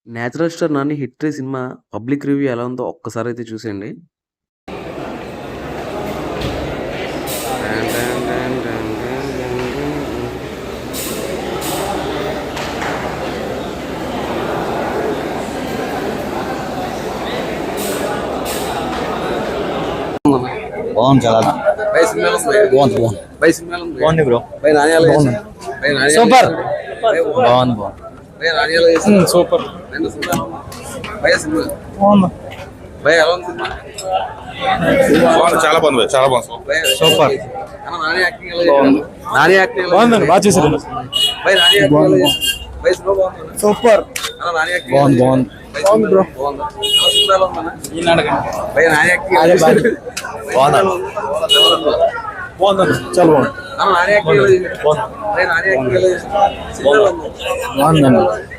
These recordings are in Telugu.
'Natural star Nani' hit cinema public review ఎలా ఉందో ఒక్కసారైతే చూసేయండి. బాగుంది చాలా బాగుంది బ్రో. సూపర్ బాగుంది సూపర్ చాలా బాగుంది చాలా బాగుంది సూపర్ బాగుందండి బాగా చేశారు సూపర్ బాగుంది బాగుంది బాగుంది బ్రో బాగుంది చాలా బాగుంది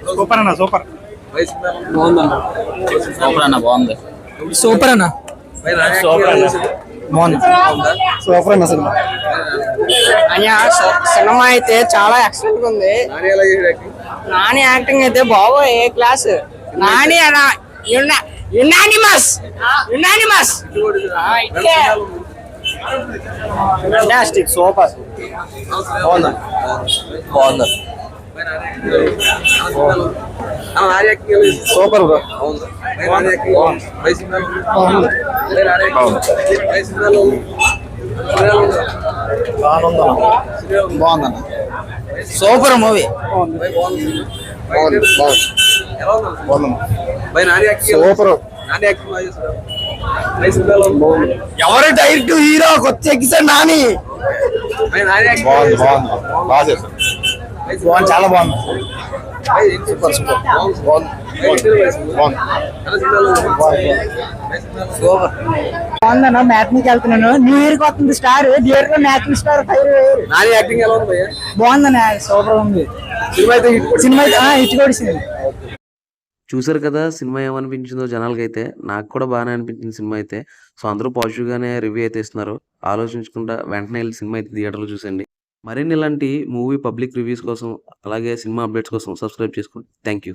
సూపర్ అన్న సూపర్ సూపర్ అన్న బాగుంది సూపర్ అన్న బాగుంది సూపర్ అన్న సినిమా అయితే చాలా ఎక్సలెంట్ గా ఉంది. నాని యాక్టింగ్ అయితే బాబోయ్ A class. Nani unanimous fantastic super బాగుంది బాగుంది సూపర్ బ్రో బాగుందన్న సూపర్ మూవీ సూపర్ ఎవరు డైరెక్ట్ హీరో కొత్త ఎక్కిసాడు నాని బాగుంది బాగుంది బాగుంది చాలా బాగుంది సూపర్ సూపర్ బాగుందన్న మ్యాట్నికి వెళ్తున్నాను. న్యూ ఇయర్ కి వస్తుంది స్టార్ థియేటర్ లో మ్యాట్ని స్టార్ నాని యాక్టింగ్ ఎలా ఉంది బాగుందన్న సూపర్ ఉంది. సినిమా అయితే హిట్ కొడిసింది. చూసారు కదా సినిమా ఏమనిపించిందో జనాలకైతే. నాకు కూడా బాగానే అనిపించింది సినిమా అయితే. సో అందరూ పాజిటివ్గానే రివ్యూ అయితే ఇస్తున్నారు. ఆలోచించకుండా వెంటనే వెళ్ళి సినిమా అయితే థియేటర్లో చూసండి. మరిన్ని ఇలాంటి మూవీ పబ్లిక్ రివ్యూస్ కోసం అలాగే సినిమా అప్డేట్స్ కోసం సబ్స్క్రైబ్ చేసుకోండి. Thank you.